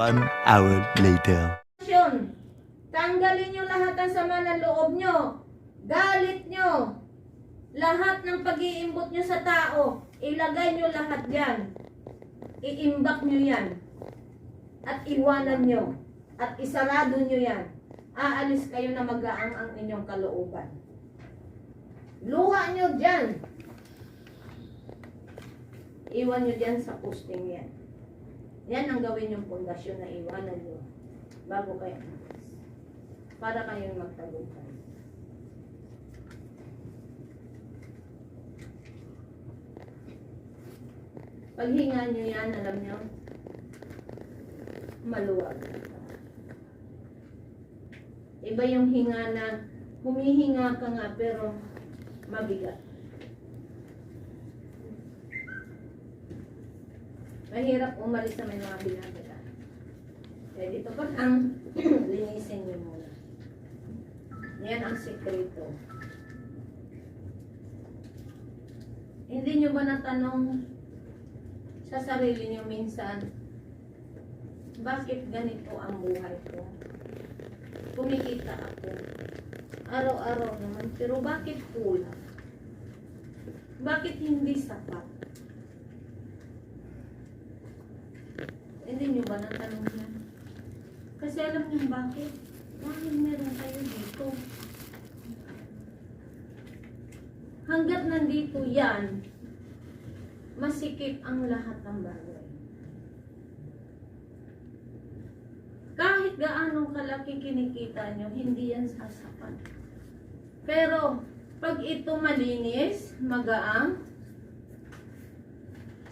1 hour later. Tanggalin nyo lahat ng sama ng loob nyo, galit nyo, lahat ng pag-iimbot nyo sa tao, ilagay nyo lahat yan. Iimbak nyo yan. At iwanan nyo. At isarado nyo yan. Aalis kayo na magaang ang inyong kalooban. Luha nyo dyan. Iwan nyo dyan sa posting yan. Yan ang gawin yung pundasyon na iwanan nyo bago kayo alis. Para kayong magtagumpay. Paghinga nyo yan, alam nyo, maluwag. Iba yung hinga na humihinga ka nga pero mabigat. Mahirap umalis sa may mga binabila. Kaya dito pa lang, linisin nyo muna. Yan ang sikreto. Hindi nyo ba natanong sa sarili nyo minsan, bakit ganito ang buhay ko? Kumikita ako. Araw-araw naman. Pero bakit kulang? Bakit hindi sapat? Hindi nyo ba natanong yan? Kasi alam nyo bakit? Bakit meron kayo dito? Hanggat nandito yan, masikip ang lahat ng bagay. Kahit gaano kalaki kinikita nyo, hindi yan sasapat. Pero, pag ito malinis, magaang,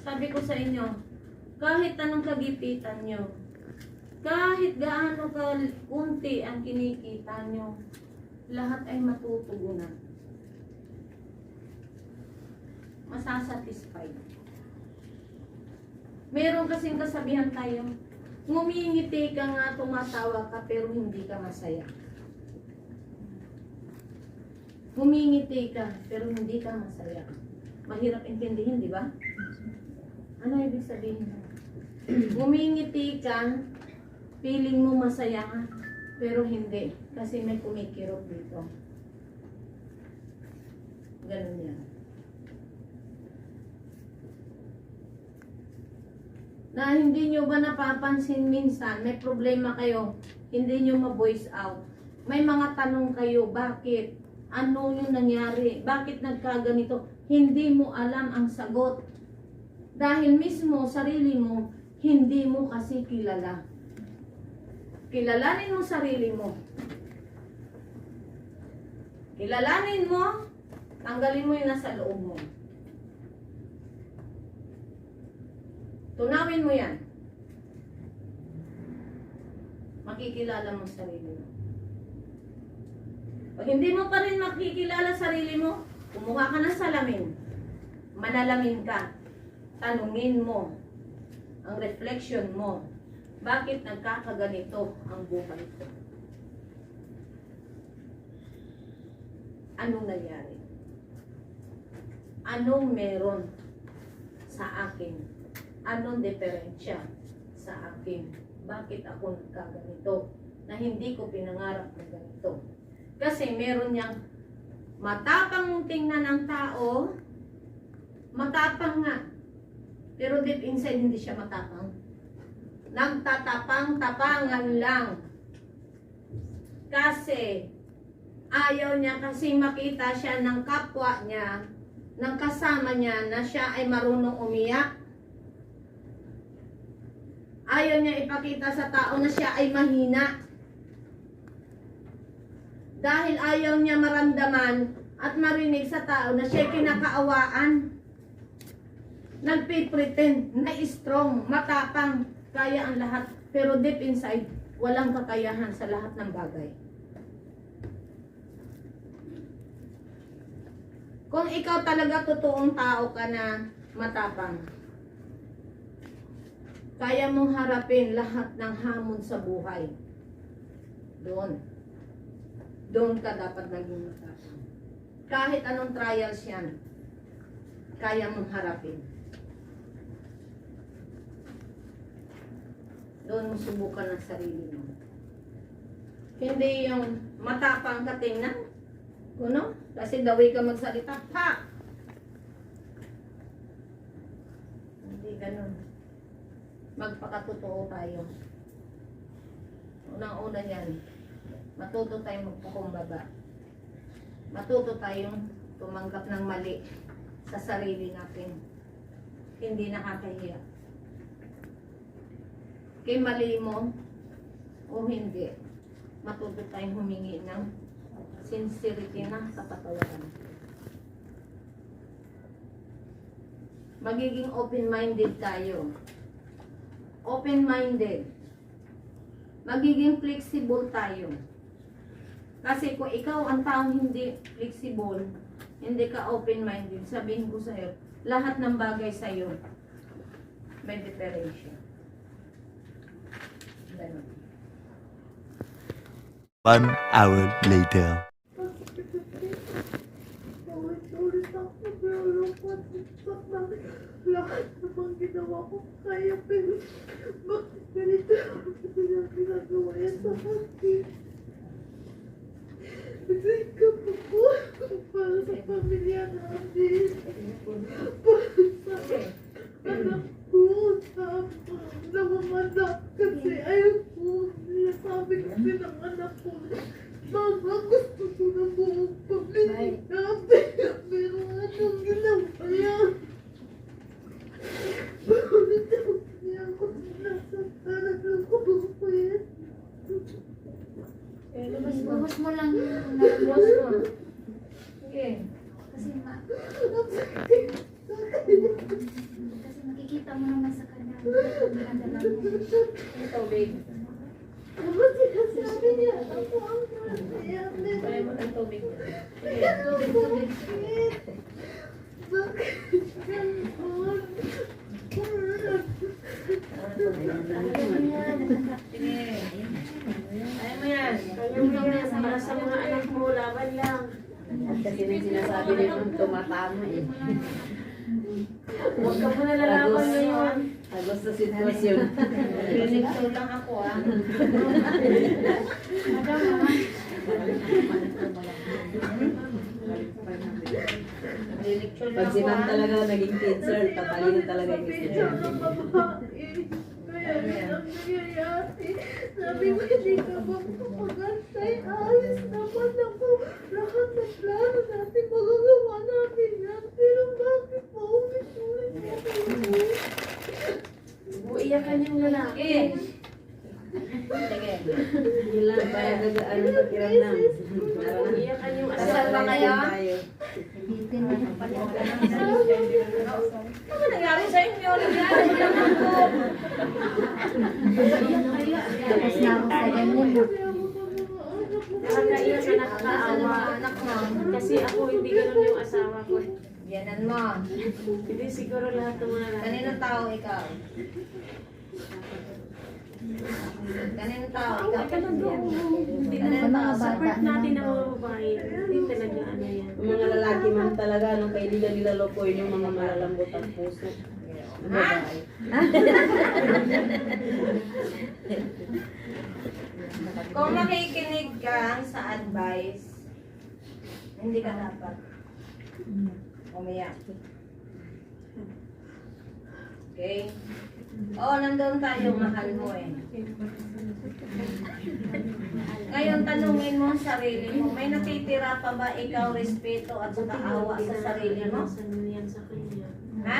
sabi ko sa inyo, kahit anong kagipitan nyo, kahit gaano kunti ang kinikita nyo, lahat ay matutugunan. Masasatisfied. Meron kasing kasabihan tayo, ngumingiti ka nga, tumatawa ka, pero hindi ka masaya. Ngumingiti ka, pero hindi ka masaya. Mahirap intindihin, di ba? Ano ibig sabihin? Ngumingiti ka, feeling mo masaya ka, pero hindi. Kasi may kumikirot dito. Ganun yan. Na hindi nyo ba napapansin minsan, may problema kayo, hindi nyo ma-voice out. May mga tanong kayo, bakit? Ano yung nangyari? Bakit nagkaganito? Hindi mo alam ang sagot. Dahil mismo, sarili mo, hindi mo kasi kilala. Kilalanin mo sarili mo. Kilalanin mo, tanggalin mo yung nasa loob mo. Tunawin mo yan. Makikilala mo sarili mo. Pag hindi mo pa rin makikilala sarili mo, kumuha ka ng salamin. Manalamin ka. Tanungin mo ang reflection mo. Bakit nagkakaganito ang buhay ko? Anong nangyari? Anong meron sa akin? Anong diferensya sa akin? Bakit ako nagkaganito? Na hindi ko pinangarap na ganito. Kasi meron niyang matapang tingnan ng tao, matapang nga. Pero deep inside hindi siya matapang. Nagtatapang-tapangan lang. Kasi ayaw niya kasi makita siya ng kapwa niya, ng kasama niya na siya ay marunong umiyak. Ayaw niya ipakita sa tao na siya ay mahina. Dahil ayaw niya maramdaman at marinig sa tao na siya ay kinakaawaan. Nagpipretend na strong, matapang, kaya ang lahat. Pero deep inside, walang kakayahan sa lahat ng bagay. Kung ikaw talaga totoong tao ka na matapang, kaya mong harapin lahat ng hamon sa buhay. Doon ka dapat naging matapang. Kahit anong trials yan, kaya mong harapin. Doon mo subukan ang sarili mo. Hindi yung matapang ka tingnan. Kuno? Kasi daway ka magsalita. Ha! Hindi ganun. Magpakatotoo tayo. Unang-una yan. Matuto tayong magpakumbaba. Matuto tayong tumanggap ng mali sa sarili natin. Hindi nakakahiya. Kay mali mo o hindi, matuto tayong humingi ng sincerity na kapatawaran. Magiging open-minded tayo. Open-minded. Magiging flexible tayo. Kasi kung ikaw ang taong hindi flexible, hindi ka open-minded, sabihin ko sa'yo, lahat ng bagay sa'yo may differential. Ganun. 1 hour later. Ulit ako, pero lungkot. Bakit lahat naman ginawa ko kaya, pero bakit ganito ang ginagawa yan sa akin? Nagsayin ka po po para sa pamilya natin. Para sa anak ko, sa namamanak kasi ayaw po. Sinasabi kasi ng anak ko, Mama, gusto ko na buong pamilya natin. Pero anong ginawa yan? Bakit ako niya ako sinasaktan at ako yan? Buhos mo lang yung Boss mo. Sige. kasi Ang sakit. kasi makikita mo naman sa kanya ang dinadala mo. Yung tubig. Ano sinasabi niya? Ako ang nangyayari. Kaya mo ng tubig. Sige. Tubig. Bakit ganon? Sige. Kaya mo yan. Kaya mo yan. Para sa mga anak mo, laban lang. At kasi may sinasabi din yung tumatama eh. Huwag ka muna lalaban ngayon. Agos sa sitwasyon. Clinical lang ako ah. Clinical lang Pag ako si ma'am ah. talaga naging teacher, tatalino talaga yung Pizza estudyante. ng babae. Kaya rin ang nangyayari. Sabi ko, hindi ka ba magantay? Alis naman ako. Lahat ng plano natin, magagawa natin yan. Pero bakit pa ulit-ulit ka kayo? Uiyakan yung lalaki. Sige. Yun lang, kaya ano pakiramdam. Uiyakan yung asal ba kayo? Ano nangyari sa inyo? Nangyari lang ako. Tapos na ako sa ganyan. Nakakaiyak ka nakakaawa. Anak mo. Kasi ako hindi ganun yung asawa ko. Yanan mo. Hindi siguro lahat ng mga lalaki. Kaninong tao ikaw? Kaninong tao ikaw? Hindi Sa na mga bata support natin ng naman mga babae. Hindi talaga ano yan. Yung mga lalaki man talaga, nung kay nila nilalokoy yung mga malalambot ang puso. Ang babae. Kung makikinig ka sa advice, hindi ka dapat umiyak. Okay? Oo, nandun tayo, mahal mo eh. Ngayon, tanungin mo ang sarili mo, may natitira pa ba ikaw respeto at saka awa sa sarili mo? Ano yan sa kanya. Ha?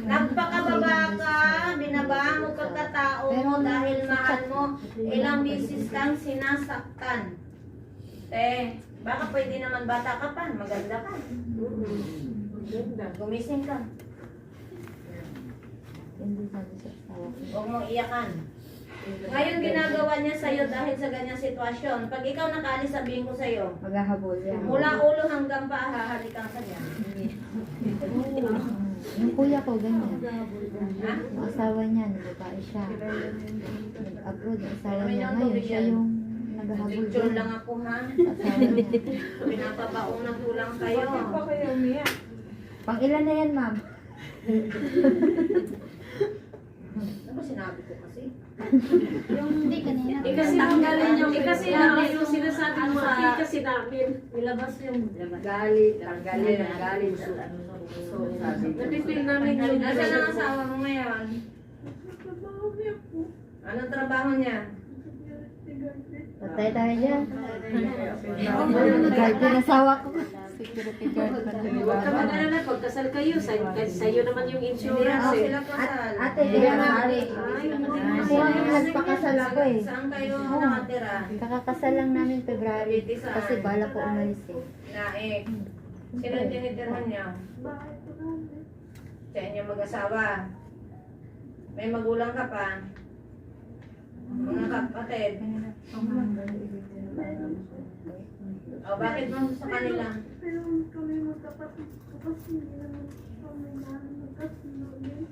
Nagpakababa ka, binabaan mo pagkatao mo dahil mahal mo, ilang bisis kang sinasaktan. Baka pwede naman bata ka pa, maganda ka. Ganda. Gumising ka. Hindi sabi sa asawa ko. Huwag mong iyakan. Ngayon ginagawa niya sa'yo dahil sa ganyang sitwasyon. Pag ikaw nakaalis, sabihin ko sa'yo, Maghahabol yan. mula ulo hanggang paa, hahalikan ka niya. Yung kuya ko ganyan. Ha? Yung asawa niya, babae siya. Nag-abroad, yung asawa May niya. nang Ngayon tubig siya yan. yung naghahabol Picture din. lang ako ha. Asawa niya. Pinapabaong na kulang kayo. Pang ilan na yan, ma'am? Ano ba sinabi ko kasi? Hindi, kanina. Kasi Tanggalin yung- kasi namin yung sinasabi mo sa kasi namin. Ilabas yung Galit, tanggalin ang galit sa ano. So, sabi ko. Napipil namin yung Nasaan ang asawa mo ngayon? Trabaho niya po. Anong trabaho niya? Patay tayo dyan. Guard yung asawa ko. Security guard pa rin. Huwag ka mag-alala, pagkasal kayo, sa'yo naman yung Hindi insurance ako eh. sila kasal. Ate, kaya nga. Ako ang nagpakasal ako eh. Saan kayo nakatira? Kakakasal lang namin February. Kasi bala ko umalis eh. Naik. Sino yung tinitirhan niya? Bakit po namin? Sa inyo mag-asawa. May magulang ka pa. Mga kapatid. O bakit mo sa kanila? Pero kami magkapatid ko kasi hindi naman kami magkasunod eh.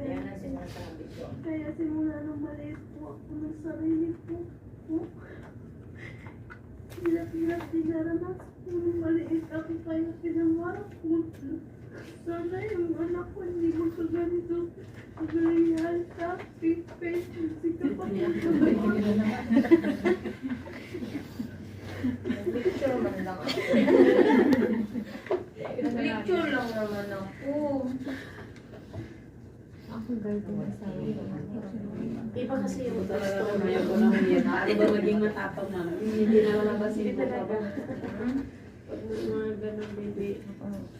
Yan ang sinasabi ko. Kaya simula nung maliit po ako ng sarili ko. Hirap-hirap dinaranas ko nung maliit ako kaya pinangarap ko. Sana yung anak ko hindi magkaganito. Pagalihan sa pipit. Si kapatid ko. Picture man lang ako. Picture lang naman ako. Ako guard yung asawa ko. Iba kasi yung talaga gusto kami yung unang yan. Ano ba maging matapang ma'am? Hindi na malabas Hindi yung talaga. baba. Pag may mga ganun, baby.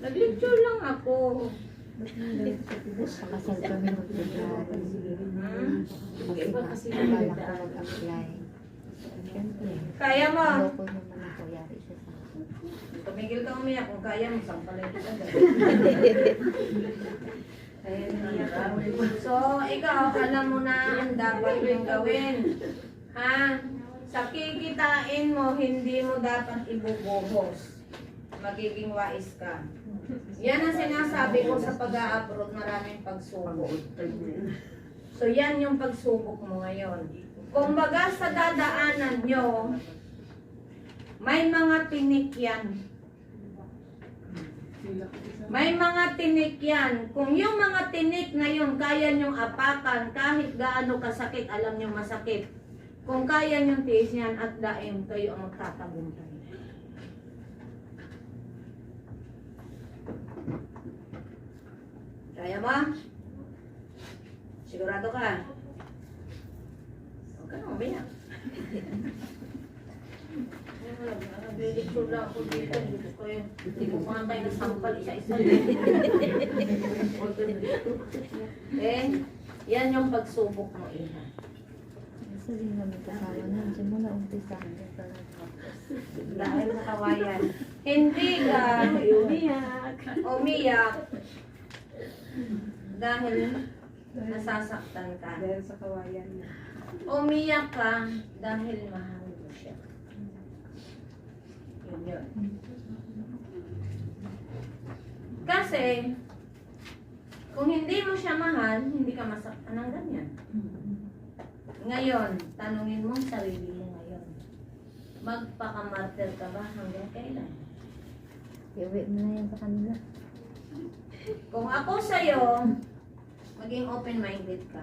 Nag-lecture lang ako. Kakasal kami ng February. Iba kasi yung Bala ko nagdaan. mag-apply. Siyempre. Kaya mo. Loko naman ako, yari siya sa akin. Tumigil ka umiyak. Kung kaya mo, sampalay kita. Kaya naiyak ka. So, ikaw, alam mo na ang dapat mong gawin. Ha? Sa kikitain mo, hindi mo dapat ibubuhos. Magiging wais ka. Yan ang sinasabi ko sa pag-a-abroad, maraming pagsubok. So, yan yung pagsubok mo ngayon. Kung baga sa dadaanan nyo, may mga tinik yan. May mga tinik yan. Kung yung mga tinik na yun, kaya nyong apakan, kahit gaano kasakit, alam nyong masakit. Kung kaya nyong tiis yan at daim, kayo ang magtatagumpay. Kaya ba? Sigurado ka? Huwag ka na umiyak. Nag-lecture lang ako dito. Hindi ko pa tayo nasampal isa-isa. Eh, yan yung pagsubok mo, Iha. Sabihin naman kasama na. Diyan mo na umpisa. Dahil sa kawayan. Hindi ka umiyak dahil nasasaktan ka. Dahil sa kawayan niya. Umiyak ka dahil mahal mo siya. Yun yun. Kasi, kung hindi mo siya mahal, hindi ka masaktan ng ganyan. Ngayon, tanungin mo ang sarili mo ngayon. Magpakamartir ka ba hanggang kailan? Iuwi mo na yan sa kanila. Kung ako sa'yo, maging open-minded ka.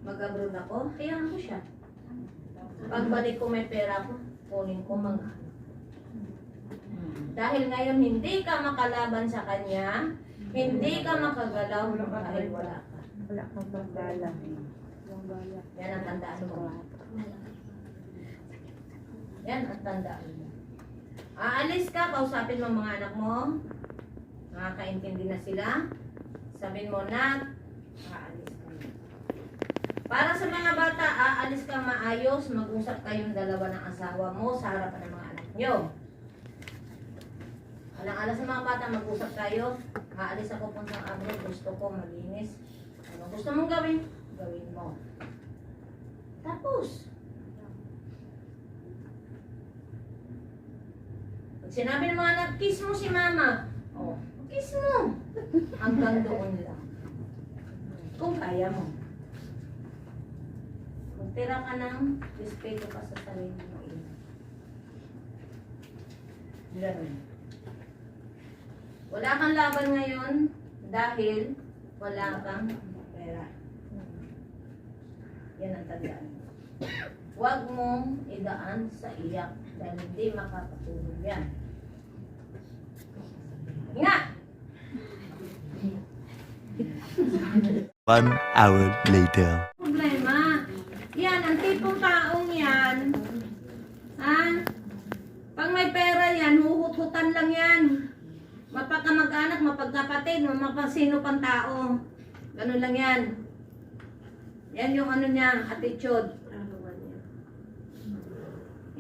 Mag-abroad ako, hayaan ko siya. Pagbalik ko may pera ko, kunin ko mga. Dahil ngayon hindi ka makalaban sa kanya, hindi ka makagalaw dahil wala ka. Wala kang bala. Yan ang tandaan mo. Yan ang tandaan mo. Aalis ka, kausapin mo mga anak mo. Nakakaintindi na sila. Sabihin mo na, aalis ka na. Para sa mga bata, aalis kang maayos, mag-usap kayong dalawa ng asawa mo sa harapan ng mga anak nyo. Alang-alang sa mga bata, mag-usap tayo. Aalis ako puntang abroad, gusto ko malinis. Ano gusto mong gawin? Gawin mo. Tapos, pag sinabi ng mga anak, kiss mo si mama. Oh, kiss mo. Hanggang doon lang. Kung kaya mo. Magtira ka ng respeto ka sa sarili mo. Ganun. Wala kang laban ngayon dahil wala kang pera. Yan ang tandaan. Huwag mong idaan sa iyak dahil hindi makakatulong yan. Nga! 1 hour later. Problema. Yan, ang tipong taong yan. Ha? Pag may pera yan, huhut-hutan lang yan. Mapagkamag-anak, mapagkapatid, mapasino pang tao. Ganun lang yan. Yan yung ano niya, attitude.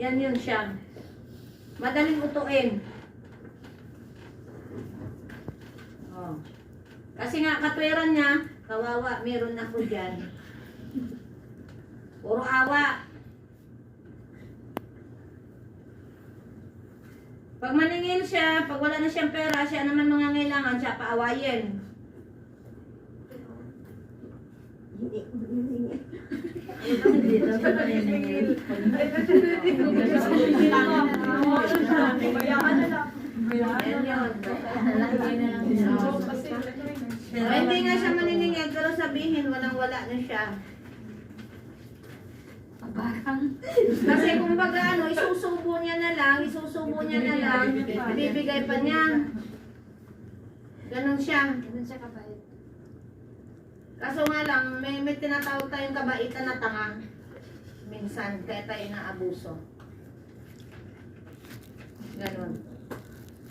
Yan yun siya. Madaling utuin. Oh. Kasi nga, katwiran niya, kawawa, meron ako dyan. Puro awa. Pag maningil siya, pag wala na siyang pera, siya naman mangangailangan, siya paawayin. Yan yun. Hindi nga siya maniningil, pero sabihin, walang-wala na siya. Kasi kumbaga isusubo niya na lang, ibibigay pa niya. Ganon siya. Kaso nga lang, may tinatawag tayong kabaitan na tanga. Minsan, kaya tayo naabuso. Ganon.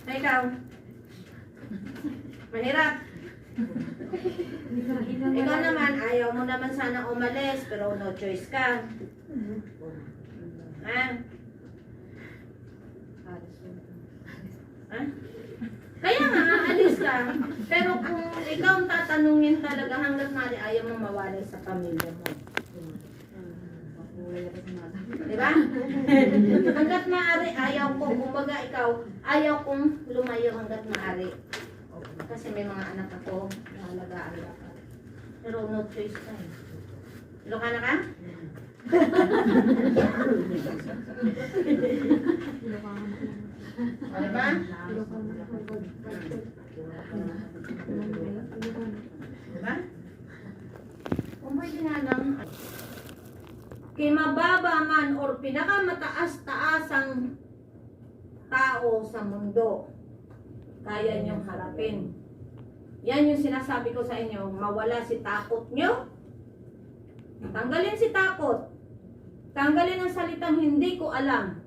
Ikaw, mahirap. Ikaw naman, ayaw mo naman sana umalis, pero no choice ka. Ha? Ha? Kaya nga, aalis ka. Pero kung ikaw ang tatanungin talaga hanggat maaari, ayaw mo mawalay sa pamilya mo. Diba? Hanggat maaari, ayaw ko. Kumbaga ikaw, ayaw kong lumayo hanggat maaari. Kasi may mga anak ako, nahalagaan ka. Pero no choice ka eh. Ilocana ka? O, diba? Diba? Kung pwede nga lang, kay mababa man or pinakamataas-taasang tao sa mundo, kaya niyong harapin. Yan yung sinasabi ko sa inyo, mawala si takot nyo. Tanggalin si takot. Tanggalin ang salitang hindi ko alam.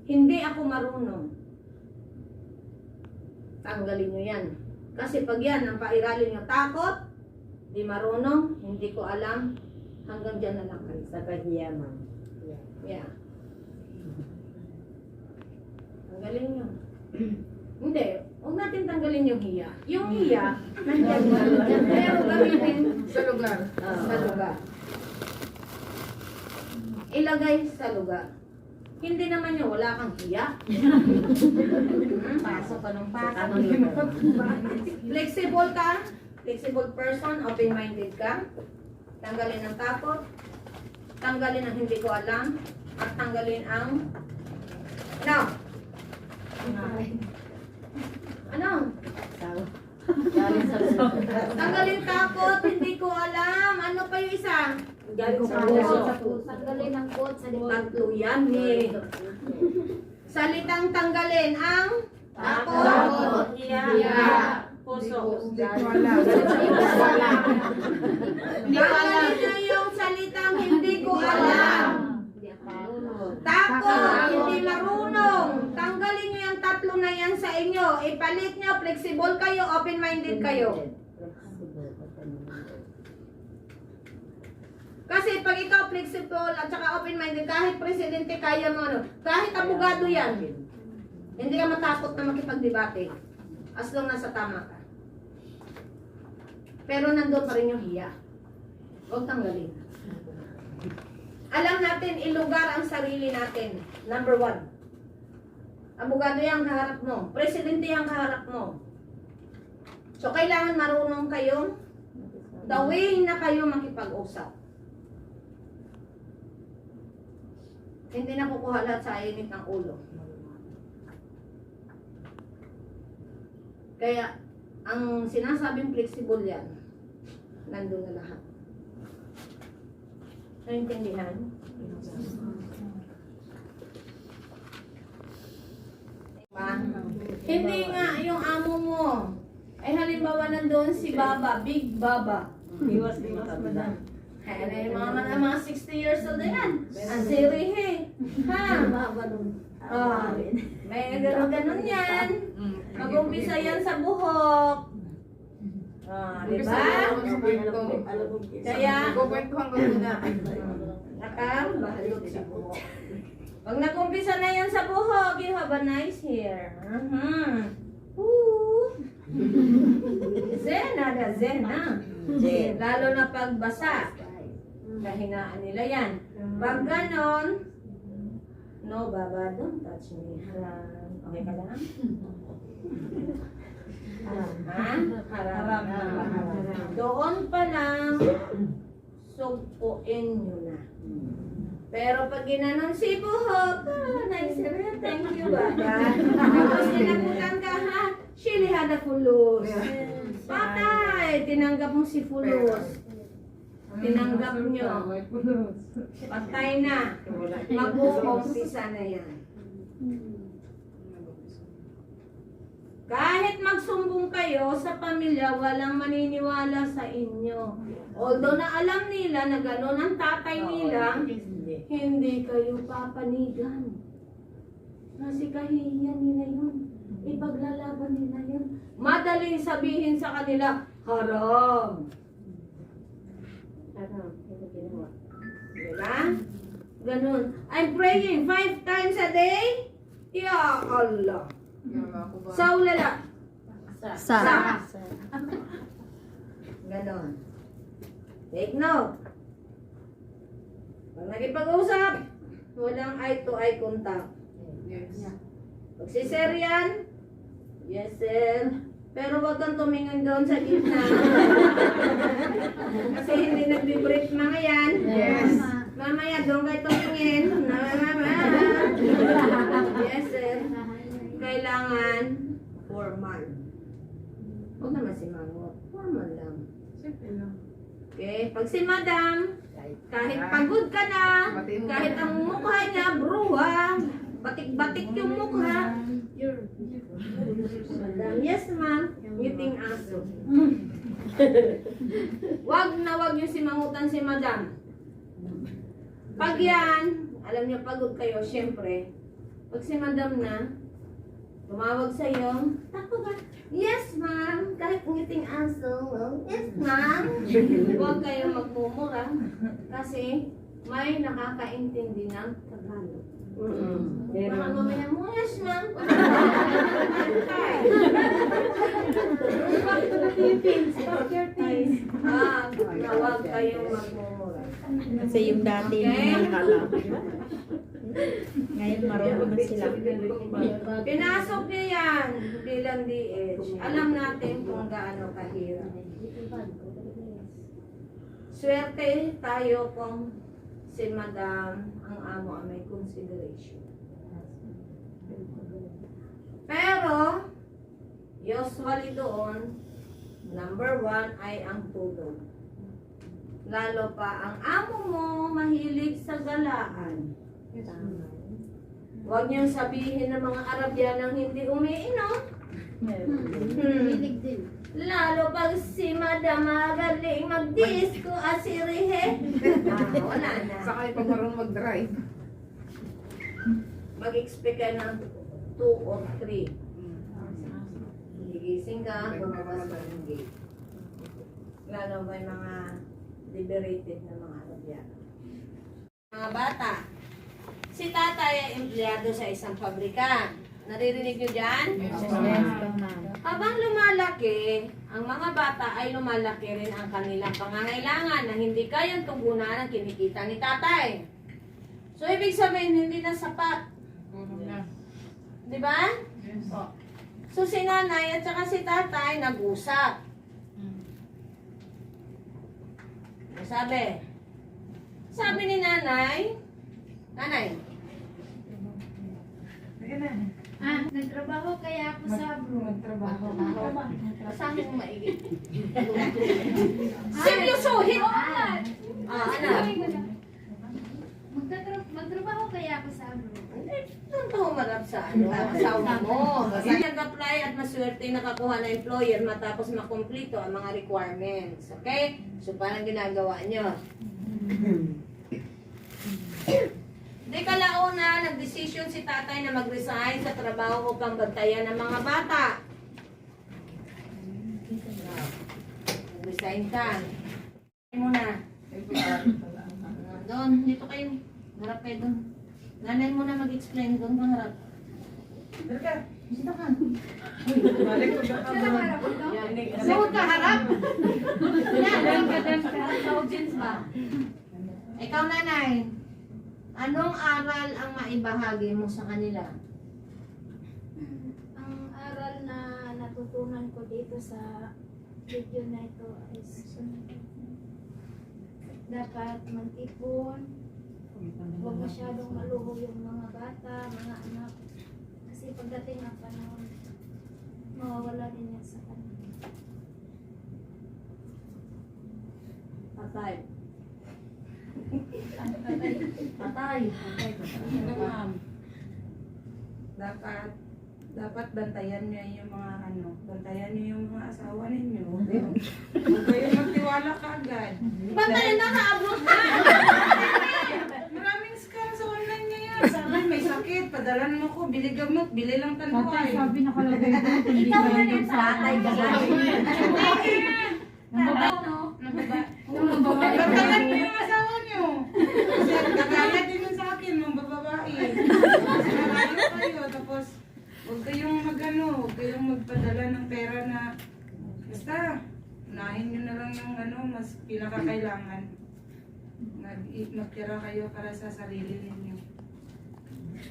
Hindi ako marunong. Tanggalin nyo yan. Kasi pag yan, ang pairalin nyo, takot, di marunong, hindi ko alam, hanggang dyan na lang kayo. Sa kahiyaman. Yeah. Tanggalin nyo. Hindi. Huwag natin tanggalin yung hiya. Yung hiya, nandiyan ba? Pero gamitin Sa lugar. sa lugar. Ilagay sa lugar. Hindi naman yung wala kang hiya. Pasok ka ng pasok. Flexible ka. Flexible person. Open-minded ka. Tanggalin ang takot. Tanggalin ang hindi ko alam. At tanggalin ang ano? Tanggalin takot, hindi ko alam. Ano pa yung isa? Galing sa puso. Tanggalin ang quote sa Tatlo yan eh. Salitang tanggalin ang takot. Takot. Hiya. Puso. Tanggalin na yung salitang hindi ko alam. Takot, hindi marunong. Tanggalin nyo yung tatlo na yan sa inyo. Ipalit nyo, flexible kayo, open-minded kayo. Kasi pag ikaw flexible at saka open-minded, kahit presidente kaya mo, ano, kahit abogado yan, hindi ka matakot na makipagdebate. As long nasa tama ka. Pero nandun pa rin yung hiya. Huwag tanggalin. Alam natin, ilugar ang sarili natin. Number 1. Abogado yung kaharap mo. Presidente yung kaharap mo. So, kailangan marunong kayo the way na kayo makipag-usap. Hindi na kukuha lahat sa init ng ulo. Kaya, ang sinasabing flexible yan, nandun na lahat. Naintindihan? Diba? Hindi nga yung amo mo. Ay halimbawa nandoon si Baba, Big Baba. Iwas din matanda. Kaya yung mga 60 years old na yan. Ang sirihe. Ha? Oh, may gano'n yan. Mag-umpisa yan sa buhok. Di ba? Kaya, Kukwentuhan ko muna. nakabalot sa buhok. Pag nag-umpisa na yan sa buhok, you have a nice hair. Woo! Zen na, zen na. Lalo na pagbasa. Kahinaan nila yan. Pag ganon, no, Baba, don't touch me. Haram. Okay ka lang? Haram. Haram. Doon pa lang, sugpuin nyo na. Pero pag ginanon si buhok, nice rin, thank you, Baba. Tapos tinakutan ka, ha? Chili hada fulos. Patay! Tinanggap mo si fulos. Tinanggap nyo. Patay na. Mag-uumpisa na yan. Kahit magsumbong kayo sa pamilya, walang maniniwala sa inyo. Although na alam nila na gano'n ang tatay nila, hindi kayo papanigan. Kasi kahihiyan nila yun. Ipaglalaban nila yun. Madaling sabihin sa kanila, haram. Diba? Ganun. I'm praying 5 times a day. Ya Allah. Sa ulala. Sa. Ganon. Take note. Pag nakipag-usap, walang eye-to-eye contact. Pag si Sir yan, yes sir. Pero wag kang tumingin doon sa gitna. Kasi hindi nag-vibrate mga yan. Yes. Mamaya doon kayo tumingin. Yes sir. Kailangan formal. Huwag naman si Mango. Formal lang. Okay? Pag si Madam, kahit pagod ka na, kahit ang mukha niya, bruha, batik-batik yung mukha. Madam, yes ma'am, ngiting aso. Wag na wag niyo simangutan si Madam. Pag yan, alam niyo pagod kayo, syempre. Pag si Madam na, tumawag sa iyo, takbo ka. Yes, ma'am. Kahit ngiting aso. Yes, ma'am. Huwag kayong magmumura. Kasi may nakakaintindi ng Tagalog. Baka mamaya mo, yes, ma'am. Huwag kayong magmumura. Kasi yung dati hindi alam. Ngayon marunong na sila. Pinasok niya yan bilang DH. Alam natin kung gaano kahirap. Swerte tayo kung si Madam, ang amo ang may consideration. Pero, usually doon, number 1 ay ang tulog. Lalo pa ang amo mo mahilig sa galaan. Huwag niyong sabihin ng mga Arabianang hindi umiinom. Lalo pag si Madam magaling mag-disco asirihe. Wala na. Saka pag marunong mag-drive. Mag-expect ka ng 2 or 3. Gigising ka, bumabas ka ng gate. Lalo may mga liberated na mga Arabiano. Mga bata, si tatay ay empleyado sa isang pabrikan. Naririnig nyo dyan? Habang lumalaki, ang mga bata ay lumalaki rin ang kanilang pangangailangan na hindi kayang tugunan ang kinikita ni tatay. So, ibig sabihin, hindi na sapat. Di ba? So, si nanay at saka si tatay nag-usap. Sabi? Sabi ni nanay, Nagtrabaho kaya ako sa abroad. Saan mo maigit? Seryosohin! Ano? Doon ka humarap sa asawa mo. Kasi nag-apply at maswerte nakakuha na employer matapos makumpleto ang mga requirements. Okay? So, parang ginagawa nyo. Di kalauna, nagdesisyon si tatay na mag-resign sa trabaho upang bantayan ng mga bata. Nag-resign ka. Muna. Doon, dito kayo. Harap kayo doon. Nanay mo na mag-explain doon kang harap. Dito ka. Saan ka harap? Sa audience ba? Ikaw, nanay. Anong aral ang maibahagi mo sa kanila? Ang aral na natutunan ko dito sa video na ito is dapat mag-ipon, huwag masyadong maluho yung mga bata, mga anak. Kasi pagdating ng panahon, mawawala din yan sa kanila. Patay. Patay. Ano, ma'am? Dapat bantayan niyo yung mga bantayan niyo yung mga asawa ninyo. Huwag kayong magtiwala kaagad. Bantayan na ka-abroad na! Maraming scam sa online ngayon. Sabi, may sakit, padalan mo ko, bili gamot, bili lang tanduay. Sabi nakalagay doon, hindi Ikaw kayo na yan doon sa atay ka Bantayan niyo yung asawa niyo. Kasi kagaya din yun sa akin, mga bababae. Malayo kayo, tapos huwag kayong huwag kayong magpadala ng pera na basta, unahin nyo na lang yung mas pinakakailangan. Magtira kayo para sa sarili ninyo.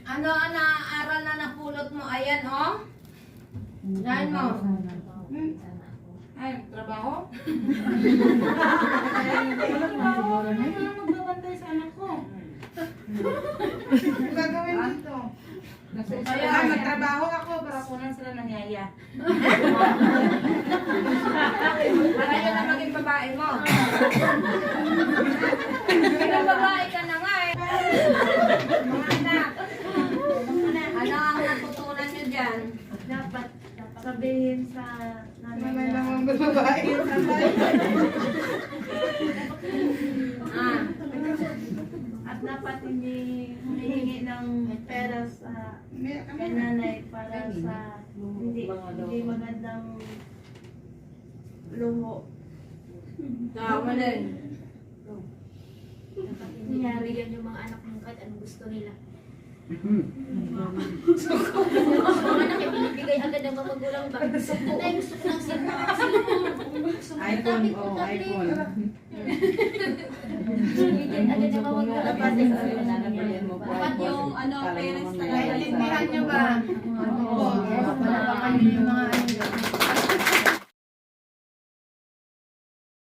Ano ang naaral na napulot mo? Ayan, oh. Dahan mo. Ay, trabaho? Siguro na Ano lang magbabantay sa anak ko? Ang gagawin dito? Kaya magtrabaho ako para kunan sila ng yaya. Para yun na maging babae mo. Pero babae ka na nga eh. Mga anak. Ano ang natutunan nyo dyan? Dapat sabihin sa nanay na ang babae. Ah. at dapat hindi humihingi ng pera sa kay nanay para sa hindi magandang luho. Tama din. Dapat nangyari yan yung mga anak mo kahit anong gusto nila. Mga anak ay binibigay agad ng mga magulang ba? Nanay, gusto ko ng iPhone, oh, iPhone. Bigyan agad ng mga magulang. Dapat Dapat yung parents Naiintindihan niyo ba? Palapakan niyo yung mga